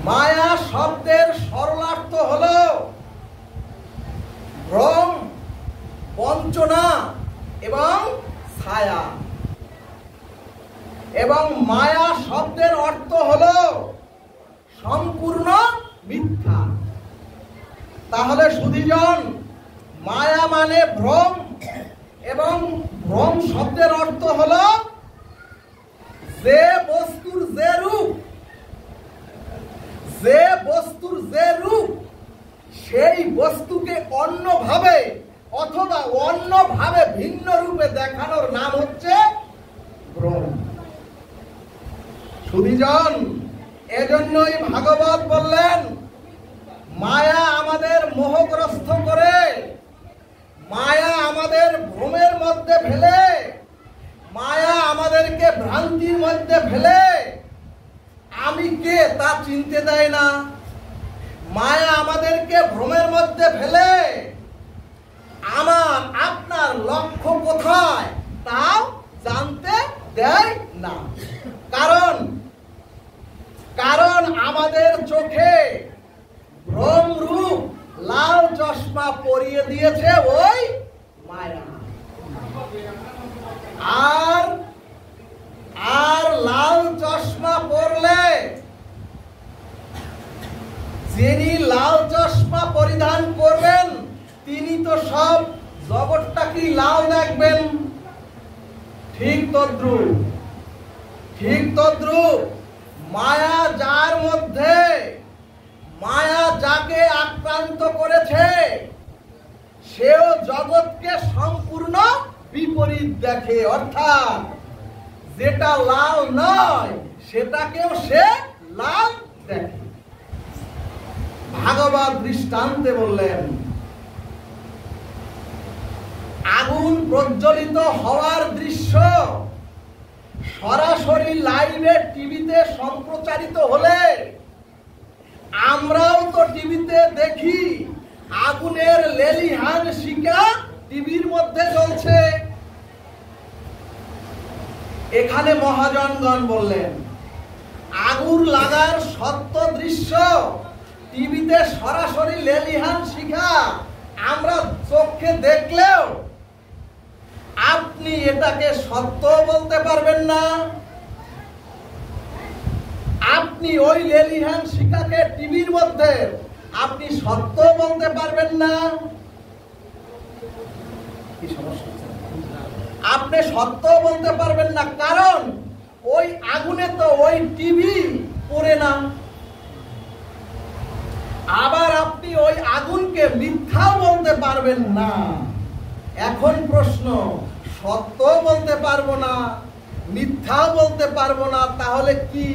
মায়া শব্দের সরলার্থ হলো ভ্রম, বঞ্চনা এবং ছায়া। এবং মায়া শব্দের অর্থ হলো সম্পূর্ণ মিথ্যা। তাহলে সুধীজন, মায়া মানে ভ্রম, এবং ভ্রম শব্দের অর্থ হলো যে বস্তুর যে রূপ, যে বস্তুর যে রূপ, সেই বস্তুকে অন্যভাবে অথবা অন্যভাবে ভিন্ন রূপে দেখানোর নাম হচ্ছে ভ্রম। সুধীজন, এজন্যই ভাগবত বললেন মায়া আমাদের মোহগ্রস্ত করে, মায়া আমাদের ভ্রমের মধ্যে ফেলে, মায়া আমাদেরকে ভ্রান্তির মধ্যে ফেলে আমি কে তা চিনতে দেয় না। মায়া আমাদেরকে ভ্রমের মধ্যে ফেলে আমার আপনার লক্ষ্য কোথায় তাও জানতে দেয় না। কারণ আমাদের চোখে ভ্রম রূপ লাল চশমা পরিয়ে দিয়েছে ওই মায়া। আর লাল চশমা পরলে, যিনি লাল চশমা পরিধান করবেন তিনি তো সব জগৎটাকে লাল দেখবেন। ঠিক তদ্রূপ মায়া যার মধ্যে, মায়া যাকে আক্রান্ত করেছে সেও জগৎকে সম্পূর্ণ বিপরীত দেখে। অর্থাৎ যেটা লাল নয় সেটাকেও সে লাল দেখে। ভাগবত দৃষ্টান্তে বললেন আগুন প্রজ্বলিত হওয়ার দৃশ্য সরাসরি লাইভে টিভিতে সম্প্রচারিত হলে আমরাও তো টিভিতে দেখি আগুনের লেলিহান শিখা টিভির মধ্যে জ্বলছে। এখানে মহাজনগণ বললেন আগুন লাগার সত্য দৃশ্য টিভিতে সরাসরি লেলিহান শিখা আমরা চোখে দেখলেও আপনি এটাকে সত্য বলতে পারবেন না। আপনি ওই লেলিহান শিখাকে টিভির মধ্যে আপনি সত্য বলতে পারবেন না। কি সমস্যা? আপনি সত্য বলতে পারবেন না, কারণ ওই আগুনে তো ওই টিভি পড়ে না। আবার আপনি ওই আগুনকে মিথ্যাও বলতে পারবেন না। এখন প্রশ্ন, সত্য বলতে পারবো না, মিথ্যাও বলতে পারবো না, তাহলে কি?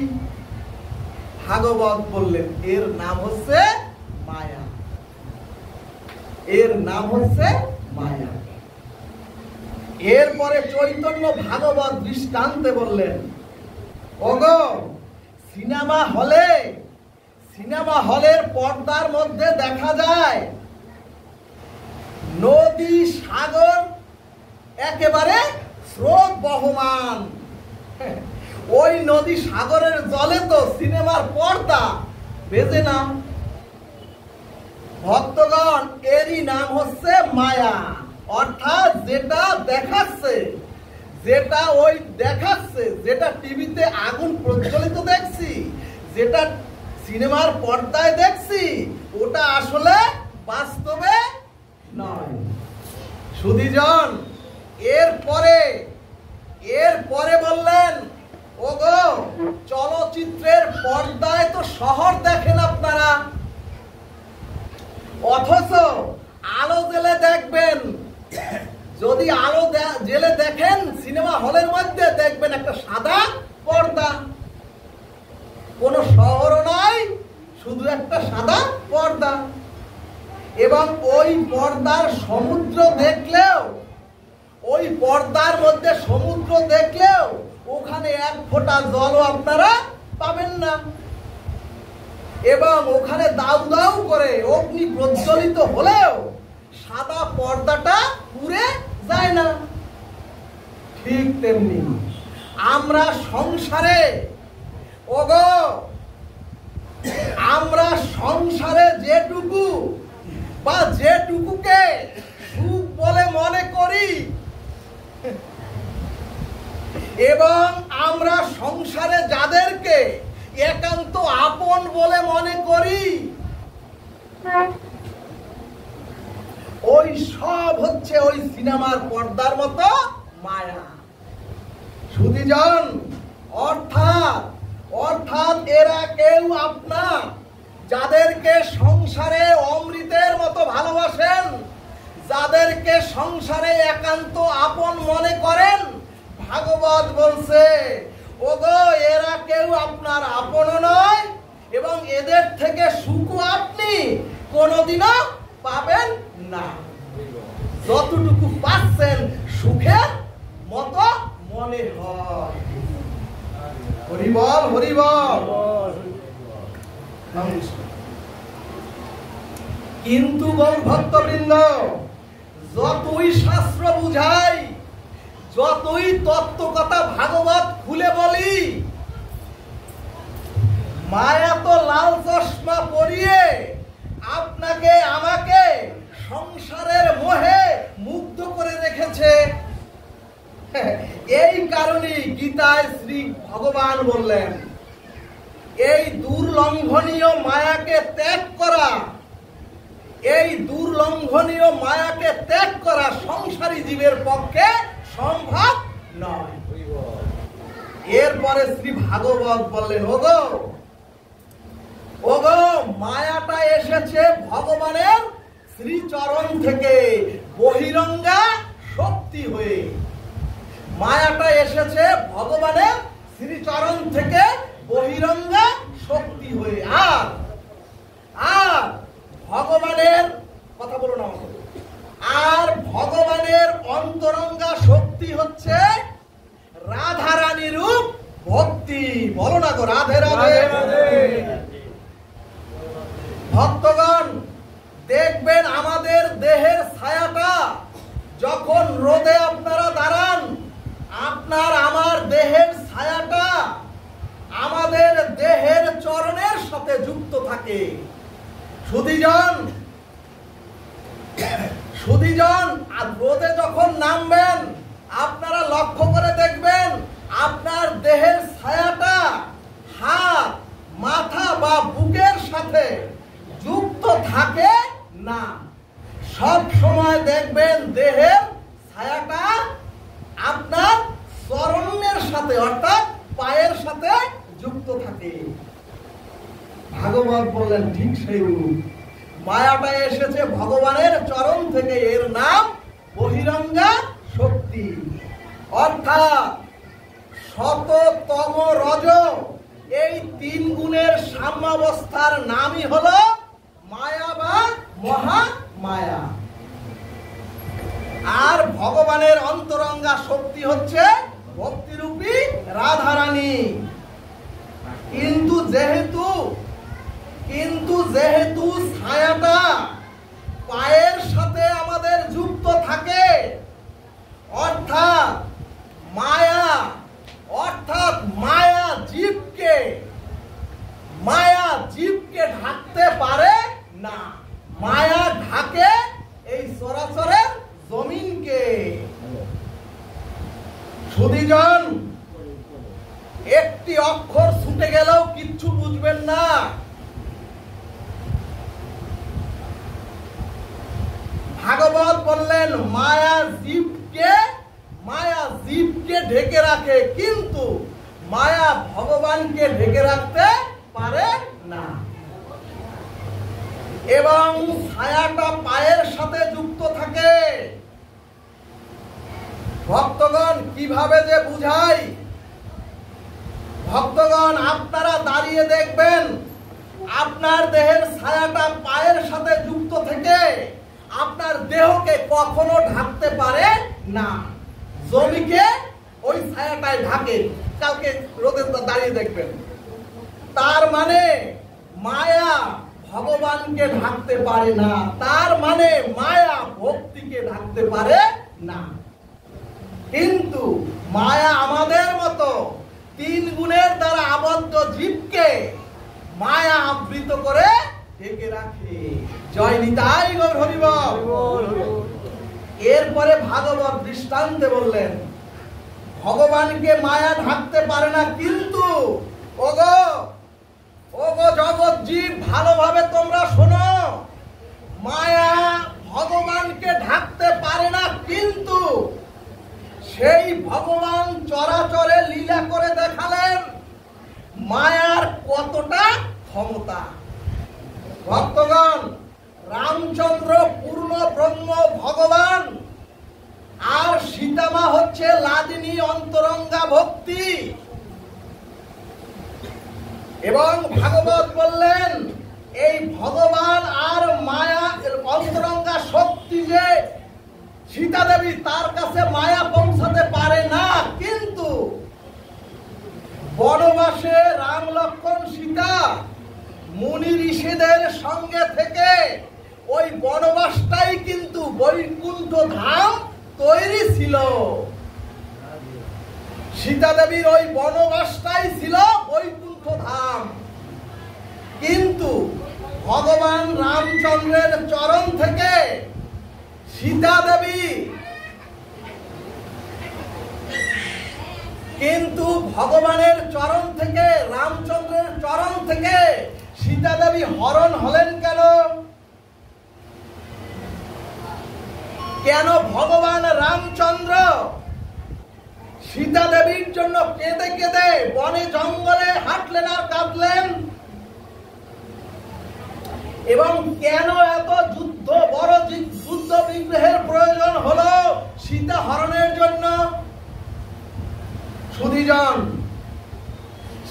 ভাগবত বললেন এর নাম হচ্ছে মায়া। এর নাম হচ্ছে মায়া। এরপরে চৈতন্য ভাগবত দৃষ্টান্তে বললেন ওগো, সিনেমা হলের পর্দার মধ্যে দেখা যায় নদী সাগর একেবারে স্রোত বহমান। ওই নদী সাগরের জলে তো সিনেমার পর্দা বেজে না। ভক্তগণ, এরই নাম হচ্ছে মায়া। অর্থাৎ যেটা দেখাচ্ছে, যেটা টিভিতে আগুন প্রজ্বলিত দেখছি, যেটা সিনেমার পর্দায় দেখছি, ওটা আসলে বাস্তবে নয়। সুধীজন, এরপরে বললেন ওগো, চলচ্চিত্রের পর্দায় তো শহর দেখেন আপনারা, অথচ আলো জেলে দেখবেন। যদি আলো জেলে দেখেন সিনেমা হলের মধ্যে, দেখবেন একটা সাদা পর্দা। কোন শহরও নাই, শুধু একটা সাদা পর্দা। এবং ওই পর্দার সমুদ্র দেখলেও, ওই পর্দার মধ্যে সমুদ্র দেখলেও ওখানে এক ফোঁটা জলও আপনারা পাবেন না। এবং ওখানে দাউ দাউ করে অগ্নি প্রজ্বলিত হলেও সাদা পর্দাটা পুড়ে যায় না। ঠিক তেমনি আমরা সংসারে ওগো সংসারে যেটুকু বা যেটুকুকে সুখ বলে মনে করি এবং আমরা সংসারে যাদেরকে একান্ত আপন বলে মনে করি, ওই সব হচ্ছে ওই সিনেমার পর্দার মতো মায়া। সুধীজন, অর্থাৎ এরা কেউ আপনার যাদেরকে সংসারে অমৃতের মতো ভালোবাসেন, যাদেরকে সংসারে একান্ত আপন মনে করেন, ভাগবত বলছে ওগো এরা কেউ আপনার আপন নয় এবং এদের থেকে সুখ আপনি কোনোদিনও পাবেন না। যতটুকু পাচ্ছেন সুখের মতো মনে হয়। হরি বল, হরি বল। কিন্তু গৌর ভক্তবৃন্দ, যতই শাস্ত্র বুঝাই, যতই তত্ত্বকথা ভাগবত খুলে বলি, মায়া তো লাল চশমা পরিয়ে আপনাকে আমাকে সংসারের মোহে মুগ্ধ করে রেখেছে। এই কারণে গীতায় শ্রী ভগবান বললেন, এই দুর্লঙ্ঘনীয় মায়াকে ত্যাগ করা, এই দুর্লঙ্ঘনীয় মায়াকে ত্যাগ করা সংসারী জীবের পক্ষে সম্ভব নয়। এরপরে শ্রী ভাগবত বললেন, ওগো মায়াটা এসেছে ভগবানের শ্রীচরণ থেকে বহিরঙ্গা শক্তি হয়ে। মায়াটা এসেছে ভগবানের শ্রীচরণ থেকে বহিরঙ্গা শক্তি হয়ে। আর ভগবানের কথা বলো না, আর ভগবানের অন্তরঙ্গা শক্তি হচ্ছে রাধারানী রূপ ভক্তি। বলো না গো, রাধে রাধে। ভক্তগণ, দেখবেন আমাদের দেহের ছায়াটা যখন রোদে আপনারা দাঁড়ান, আপনার আমার দেহের ছায়াটা আমাদের দেহের চরণের সাথে যুক্ত থাকে। সুধীজন, আর রোদে যখন নামবেন আপনারা লক্ষ্য করে দেখবেন আপনার দেহের ছায়াটা হাত, মাথা বা বুকের সাথে যুক্ত থাকে না। সব সময় দেখবেন দেহের ছায়াটা আপনার চরণের সাথে অর্থাৎ পায়ের সাথে যুক্ত থাকে। ভাগবত বললেন ঠিক সেই মায়াটা এসেছে ভগবানের চরণ থেকে, এর নাম বহিরঙ্গা শক্তি। অর্থাৎ শততম রজ, এই তিন গুণের সাম্যাবস্থার নামই হলো মায়া বা মহামায়া। আর ভগবানের অন্তরঙ্গা শক্তি হচ্ছে ভক্তিরূপী রাধারানী। কিন্তু যেহেতু ছায়াটা পায়ের সাথে আমাদের যুক্ত থাকে, অর্থাৎ মায়া জীবকে ঢাকতে পারে না। মায়া ঢাকে এই চরাচরের জমিনকে। সুধীজন, একটি অক্ষর ছুটে গেলেও কিচ্ছু বুঝবেন না। ভাগবত বললেন মায়া জীবকে ঢেকে রাখে, কিন্তু মায়া ভগবানকে ঢেকে রাখতে পারে না। এবং ছায়াটা পায়ের সাথে যুক্ত থাকে। ভক্তগণ, কিভাবে যে বুঝাই, ভক্তগণ আপনারা দাঁড়িয়ে দেখবেন আপনার দেহের ছায়াটা পায়ের সাথে যুক্ত থেকে আপনার দেহকে কখনো ঢাকতে পারে না। জমিকে ওই ছায়াটায় ঢাকে। কালকে রোদে দাঁড়িয়ে দেখবেন। তার মানে মায়া ভগবানকে ঢাকতে পারে না, তার মানে মায়া ভক্তিকে ঢাকতে পারে না। কিন্তু মায়া আমাদের মতো তিন গুণের দ্বারা আবদ্ধ জীবকে মায়া আবৃত করে ঢেকে রাখে। জয় নিতাই গৌর হরি বল। এরপরে ভাগবত দৃষ্টান্তে বললেন, ভগবানকে মায়া ঢাকতে পারে না, কিন্তু ওগো জগৎ জীব, ভালোভাবে তোমরা শোনো, মায়া ভগবানকে ঢাকতে পারে না, কিন্তু সেই ভগবান চরাচরে লীলা করে দেখালেন মায়ার কতটা ক্ষমতা। ভক্তগণ, রামচন্দ্র পূর্ণ ব্রহ্ম ভগবান, আর সীতামা হচ্ছে লাদিনী অন্তরঙ্গা ভক্তি। এবং ভাগবত বললেন, এই ভগবান আর মায়া অন্তরঙ্গা শক্তি যে সীতা দেবী, তার কাছে মায়া পৌঁছাতে পারে না, কিন্তু বনবাসে রাম লক্ষ্মণ সীতা মুনি ঋষিদের সঙ্গে থেকে ওই বনবাসটাই কিন্তু বৈকুণ্ঠ ধাম তৈরি ছিল। সীতা দেবীর ওই বনবাসটাই ছিল বৈকুণ্ঠ ধাম, কিন্তু ভগবান রামচন্দ্রের চরণ থেকে সীতা দেবী, কিন্তু ভগবানের চরণ থেকে, রামচন্দ্রের চরণ থেকে সীতা দেবী হরণ হলেন কেন? কেন ভগবান রামচন্দ্র সীতা দেবীর জন্য কেঁদে কেঁদে বনে জঙ্গলে হাঁটলেন আর কাঁদলেন? এবং কেন এত বড় যুদ্ধ বিগ্রহের প্রয়োজন হলো সীতা হরণের জন্য? সুধীজন,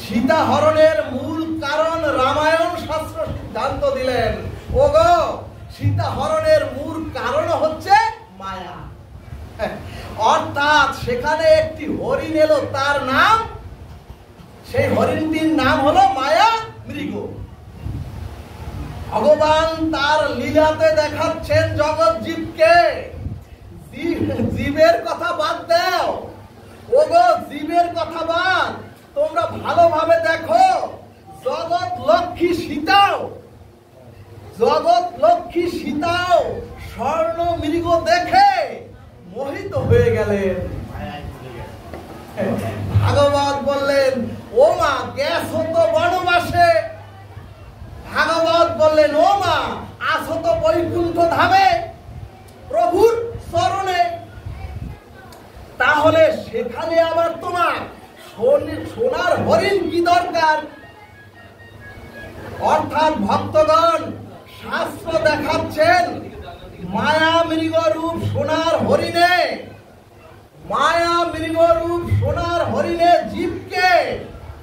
সীতা হরণের মূল কারণ রামায়ণ শাস্ত্র সিদ্ধান্ত দিলেন, ওগো সীতা হরণের মূল কারণ হচ্ছে মায়া। অর্থাৎ সেখানে একটি হরিণ এলো, তার নাম, সেই হরিণটির নাম হলো মায়া মৃগ। ভগবান তার লীলাতে দেখাচ্ছেন জগৎ জীবকে, জীবের কথা বাদ দাও, ওগো জীবের কথা বাদ, তোমরা ভালোভাবে দেখো, জগৎ লক্ষ্মী সীতাও স্বর্ণ মৃগ দেখে মোহিত হয়ে গেলেন। ভাগবত বললেন, ও মা গেছো তো বনবাসে। ভাগবত বললেন, ও মা আসো তো বৈকুণ্ঠ ধামে প্রভুর চরণে। তাহলে সেখানে আবার তোমার সোনার হরিণ কি দরকার? অর্থাৎ ভক্তগণ, শাস্ত্র দেখাচ্ছেন মায়া মৃগ রূপ সোনার হরিণে, মায়া মৃগ রূপ সোনার হরিণে জীবকে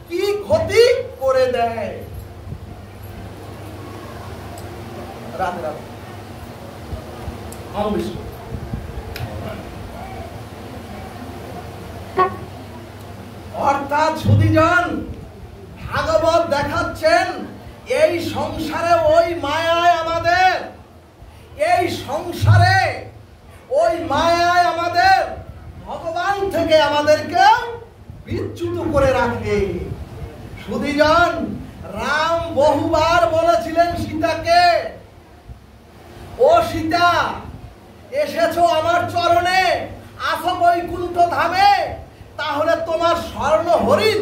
কি ক্ষতি করে দেয়। রাধে রাধে। অর্থাৎ সুধীজন, ভাগবত দেখাচ্ছেন এই সংসারে ওই মায়ায় আমাদের, এই সংসারে ওই মায়ায় আমাদের ভগবান থেকে আমাদেরকে বিচ্যুত করে রাখে। সুধীজন, রাম বহুবার বলেছিলেন সীতাকে, ও সীতা এসেছো আমার চরণে, আসো বৈকুণ্ঠ ধামে, তাহলে তোমার স্বর্ণ হরিণ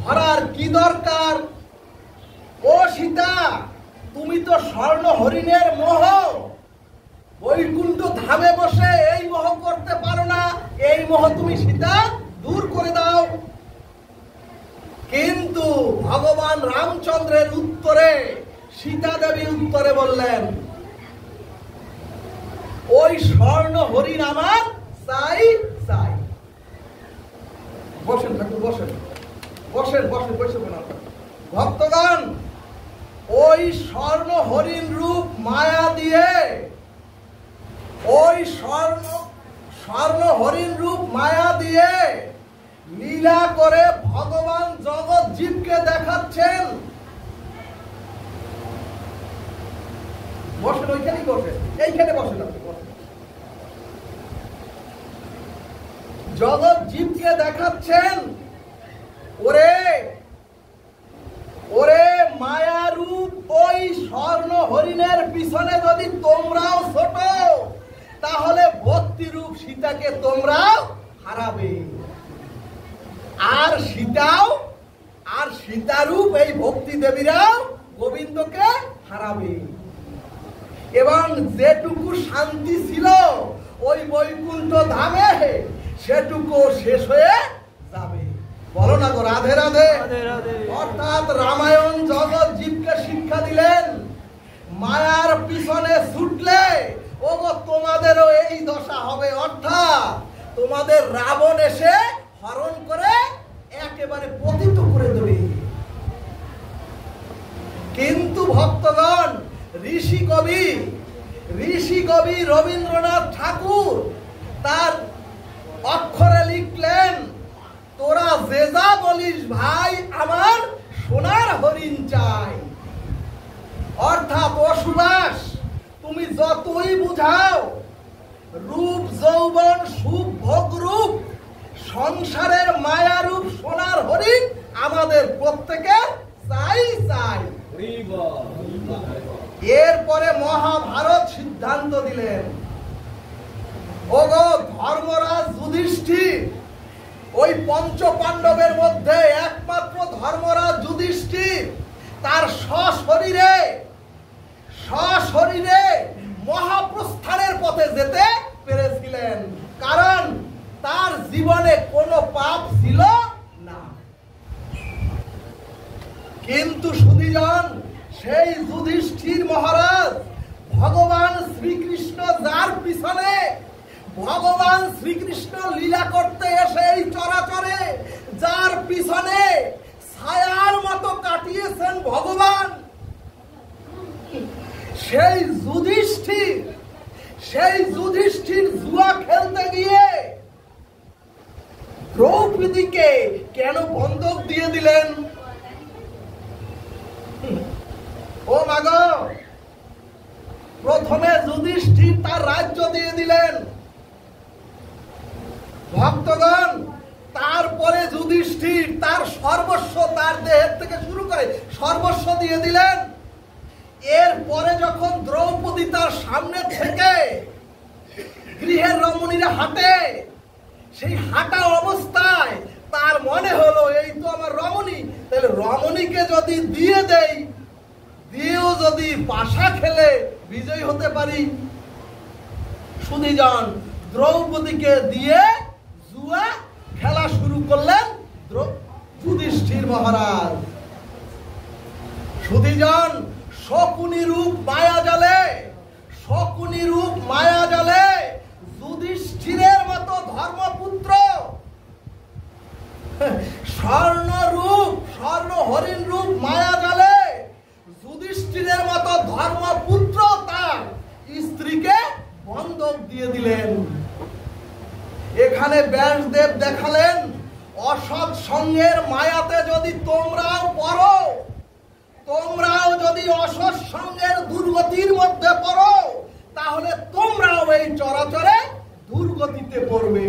ধরার কি দরকার? ও সীতা, তুমি তো স্বর্ণ হরিণের মোহ, বৈকুণ্ঠ ধামে বসে এই মোহ করতে পারো না, এই মোহ তুমি সীতা দূর করে দাও। কিন্তু ভগবান রামচন্দ্রের উত্তরে সীতা দেবী উত্তরে বললেন, ওই স্বর্ণ হরিণ আমার চাই চাই। বসেন ঠাকুর, বসেন বসেন বসেন বসে না। ভক্তগণ, ওই স্বর্ণ হরিণ রূপ মায়া দিয়ে, ওই স্বর্ণ হরিণ রূপ মায়া দিয়ে লীলা করে ভগবান জগৎ জীবকে দেখাচ্ছেন। বসেন, ওইখানেই বসেন, এইখানে বসেন আপনি, বসেন। জগৎ জীবকে দেখাচ্ছেন, ওরে ওরে মায়া রূপ ওই রাধাকে তোমরাও হারাবে, আর সীতারূপ এই ভক্তি দেবীরাও গোবিন্দকে হারাবে, এবং যেটুকু শান্তি ছিল ওই বৈকুণ্ঠ ধামে সেটুকু শেষ হয়ে যাবে। বলো না গো রাধে রাধে। অর্থাৎ রামায়ণ জগৎ জীবকে শিক্ষা দিলেন, মায়ার পিছনে ছুটলে ও গো তোমাদেরও এই দশা হবে, অর্থাৎ তোমাদের রাবণ এসে হরণ করে একেবারে পতিত করে দেবে। কিন্তু ভক্তগণ, ঋষি কবি রবীন্দ্রনাথ ঠাকুর তার অক্ষরে লিখলেন, তোরা যে যা বলিস ভাই, আমার সোনার হরিণ চাই। অর্থাৎ ও সুভাষ, তুমি যতই বুঝাও রূপ যৌবন সুখ ভোগ রূপ সংসারের মায়া রূপ সোনার হরিণ আমাদের প্রত্যেকের চাই চাই। এরপরে মহাভারত সিদ্ধান্ত দিলেন, ওগো ধর্মরাজ যুধিষ্ঠির, ওই পঞ্চ পাণ্ডবের মধ্যে একমাত্র ধর্মরাজ যুধিষ্ঠির তার সশরীরে মহাপ্রস্থানের পথে যেতে পেরেছিলেন, কারণ তার জীবনে কোনো পাপ ছিল না। কিন্তু সুধীজন, সেই যুধিষ্ঠির মহারাজ ভগবান শ্রীকৃষ্ণ, যার পিছনে ভগবান শ্রীকৃষ্ণ লীলা করতে এসে এই চরাচরে যার পিছনে ছায়ার মতো কাটিয়েছেন ভগবান, সেই যুধিষ্ঠির জুয়া খেলতে গিয়ে দ্রৌপদীকে কেন বন্ধক দিয়ে দিলেন? ও মাগো, প্রথমে যুধিষ্ঠির তার রাজ্য দিয়ে দিলেন ভক্তগণ, তারপরে যুধিষ্ঠির তার সর্বস্ব, তার দেহের থেকে শুরু করে সর্বস্ব দিয়ে দিলেন। এরপরে যখন দ্রৌপদী তার সামনে থেকে গৃহের রমণীরা হাঁটে, সেই হাঁটা অবস্থায় তার মনে হলো এই তো আমার রমণী, তাহলে রমণীকে যদি দিয়ে দেই, দিয়েও যদি পাশা খেলে বিজয়ী হতে পারি। সুধীজন, দ্রৌপদীকে দিয়ে জুয়া খেলা শুরু করলেন যুধিষ্ঠির মহারাজ। সুধীজন, শকুনি রূপ মায়া জালে যুধিষ্ঠিরের মতো ধর্মপুত্র, স্বর্ণ হরিণ রূপ মায়া জালে যুধিষ্ঠিরের মতো ধর্মপুত্র তার স্ত্রীকে বন্ধক দিয়ে দিলেন। এখানে ব্যাসদেব দেখালেন, অসৎ সঙ্গের মায়াতে যদি তোমরাও পড়ো, তোমরাও যদি অসৎ সঙ্গের দুর্গতির মধ্যে পড়ো, তাহলে তোমরাও এই চরাচরে দুর্গতিতে পড়বে।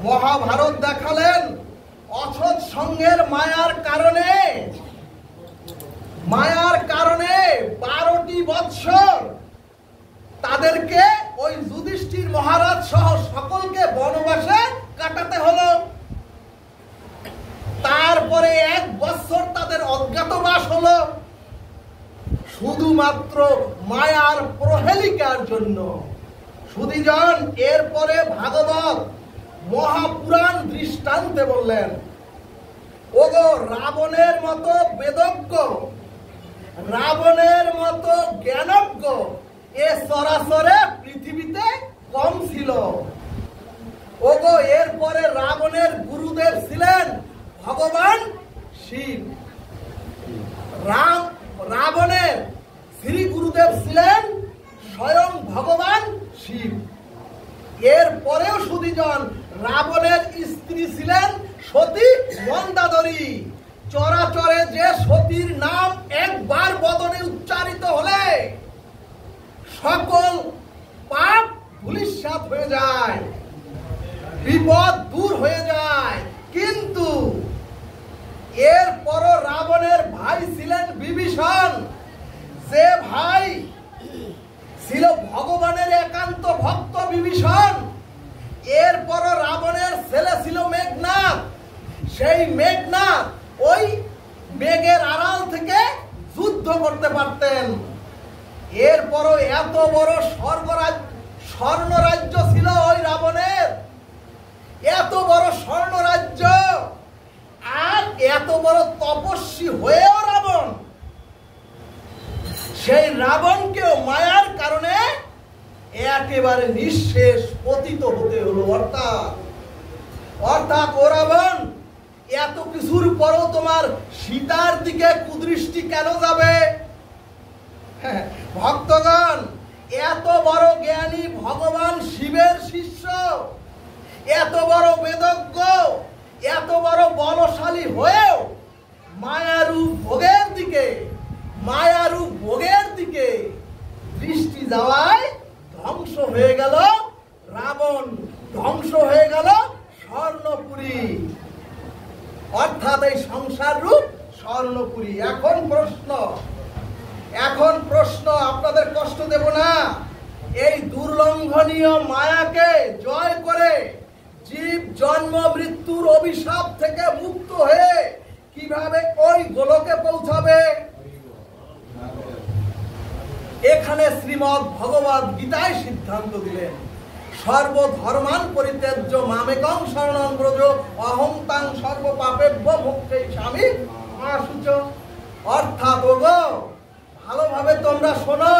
মহাভারত দেখালেন, অসৎ সঙ্গের মায়ার কারণে 12টি বৎসর তাদেরকে ওই যুধিষ্ঠির মহারাজ সহ সকলকে বনবাসে কাটাতে হলো। তারপরে 1 বৎসর তাদের অজ্ঞাতবাস হলো, শুধুমাত্র মায়ার প্রহেলিকার জন্য। সুধীজন, এরপরে ভাগবত মহাপুরাণ দৃষ্টান্তে বললেন, ওগো রাবণের মতো বেদজ্ঞ, রাবণের মতো জ্ঞানজ্ঞ এ চরাচরে পৃথিবীতে কম ছিল। ওগো, এরপরে রাবণের গুরুদেব ছিলেন ভগবান শিব। রাবণের শ্রী গুরুদেব ছিলেন স্বয়ং ভগবান শিব। এরপরেও সুধীজন, রাবণের স্ত্রী ছিলেন সতী মন্দাদরী। চরাচরে যে সতীর নাম একবার বদনে উচ্চারিত হলে সকল পাপ ধূলিসাৎ হয়ে যায়, বিপদ দূর হয়ে যায়। কিন্তু এরপরও রাবণের ভাই ছিলেন বিভীষণ, যে ভাই ছিল ভগবানের একান্ত ভক্ত বিভীষণ। ছেলে ছিল মেঘনাদ। সেই মেঘনাদ ওই মেঘের আড়াল থেকে যুদ্ধ করতে পারতেন। এরপরও এত বড় স্বর্ণরাজ্য ছিল ওই রাবণের, এত বড় স্বর্ণরাজ্য, আর এত বড় তপস্বী হয়েও রাবণ, সেই রাবণকেও মায়ার কারণে একেবারে নিঃশেষ পতিত হতে হলো। অর্থাৎ ও রাবণ, এত কিছুর পরও তোমার সীতার দিকে কুদৃষ্টি কেন যাবে? ভক্তগণ, এত বড় জ্ঞানী ভগবান শিবের শিষ্য, এত বড় বেদজ্ঞ, এত বড় বলশালী হয়েও মায়ারূপ ভোগের দিকে দৃষ্টি যাওয়ায় ধ্বংস হয়ে গেল রাবণ, ধ্বংস হয়ে গেল স্বর্ণপুরী, অর্থাৎ এই সংসার রূপ স্বর্ণপুরী। এখন প্রশ্ন, আপনাদের কষ্ট দেব না। এই দুর্লঙ্ঘনীয় মায়াকে জয় করে জীব জন্ম মৃত্যুর অভিশাপ থেকে মুক্ত হয়ে কিভাবে ওই গোলকে পৌঁছাবে? এখানে শ্রীমদ্ ভগবদ গীতায় সিদ্ধান্ত দিলেন, সর্বধর্মান পরিত্যাজ্য মামেকং শরণং ব্রজ অহং তাং সর্ব পাপেভ্য মোক্ষয়িষ্যামি মা শুচি। অর্থাৎ ওগো, ভালোভাবে তোমরা শোনো,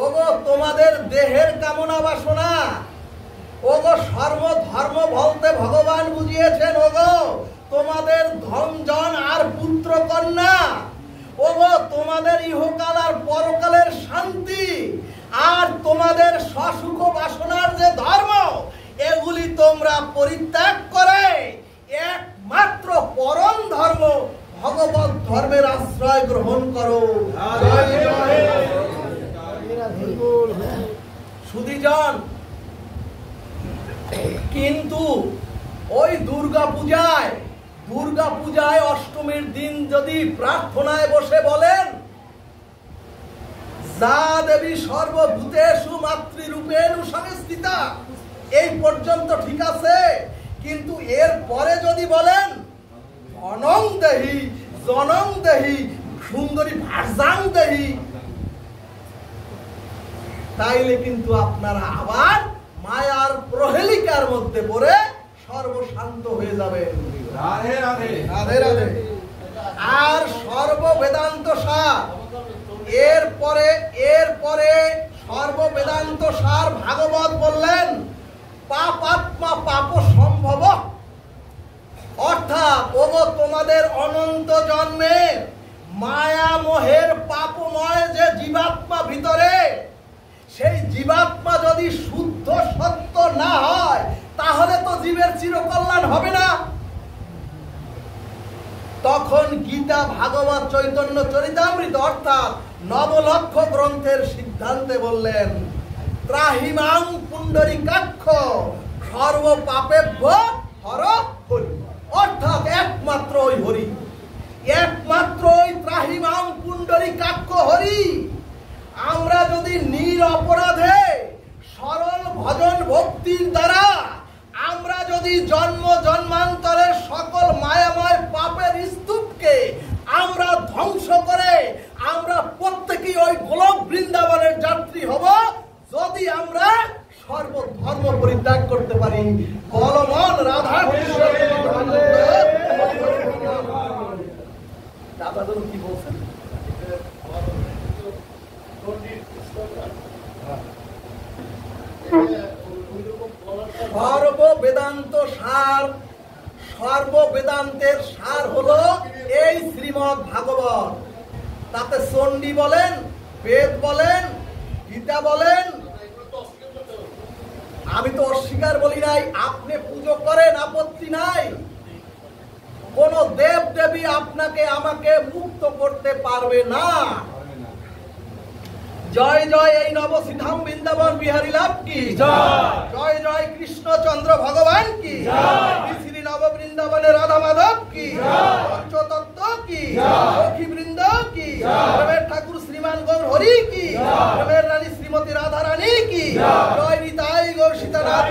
ওগো তোমাদের দেহের কামনা বাসনা, ওগো সর্বধর্ম বলতে ভগবান বুঝিয়েছেন ওগো তোমাদের ধন জন আর পুত্র কন্যা, ওগো তোমাদের ইহকাল আর পরকালের শান্তি, আর তোমাদের সসুখ বাসনার যে ধর্ম, এগুলি তোমরা পরিত্যাগ করে একমাত্র পরম ধর্ম ভগবত ধর্মের আশ্রয় গ্রহণ করো। সুধীজন, কিন্তু ওই দুর্গা পূজায় অষ্টমীর দিন যদি প্রার্থনায় বসে বলেন, যা দেবী সর্বভূতেষু মাতৃরূপেণু সংস্থিতা, এই পর্যন্ত ঠিক আছে, কিন্তু এর পরে যদি বলেন ধনং দেহি জনং দেহি সুন্দরী ভার্যাং দেহি, তাইলে কিন্তু আপনারা আবার মায়ার প্রহেলিকার মধ্যে পড়ে সর্বশান্ত হয়ে যাবেন। রাধে রাধে রাধে রাধে। আর সর্ববেদান্ত সার, এরপরে সর্ববেদান্ত সার ভাগবত বললেন পাপাত্মা পাপ সম্ভব, অর্থাৎ ওগো তোমাদের অনন্ত জন্মের মায়া মোহের পাপময় যে জীবাত্মা ভিতরে, সেই জীবাত্মা যদি শুদ্ধ সত্য না হয় তাহলে তো জীবের চিরকল্যাণ হবে না। তখন গীতা, ভাগবত, চৈতন্য চরিতামৃত অর্থাৎ নবলক্ষ গ্রন্থের সিদ্ধান্তে বললেন ত্রাহিমাং পুণ্ডরীকাক্ষ সর্ব পাপেভ্য হর হরি, অর্থাৎ একমাত্র ওই হরি, একমাত্র ওই ত্রাহিমাং পুণ্ডরীকাক্ষ হরি। আমরা যদি নিরপরাধে সরল ভজন ভক্তির দ্বারা আমরা যদি জন্ম জন্মান্তরের সকল মায়াময় পাপের স্তূপকে আমরা ধ্বংস করে আমরা প্রত্যেকেই ওই গোলক বৃন্দাবনের যাত্রী হব, যদি আমরা সর্বধর্ম পরিত্যাগ করতে পারি। বলমন রাধা কৃষ্ণ। দাদা কি বলছেন? সর্ববেদান্ত সার, সর্ববেদান্তের সার হলো এই শ্রীমদ্ ভাগবত। তাতে চণ্ডী বলেন, বেদ বলেন, গীতা বলেন, আমি তো অস্বীকার বলি নাই, আপনি পুজো করেন, আপত্তি নাই। কোন দেব দেবী আপনাকে আমাকে মুক্ত করতে পারবে না। জয় জয় এই নবসিধাম বৃন্দাবন বিহারী লাভ কি জয়, জয় কৃষ্ণচন্দ্র ভগবান কি শ্রী নব বৃন্দাবনে রাধা মাধব কি পঞ্চতত্ত্ব কি সখী বৃন্দ কি প্রেমের ঠাকুর শ্রীমান গৌর হরি কি প্রেমের রানী শ্রীমতী রাধা রানী কি জয় নিতাই গৌর সীতানাথ।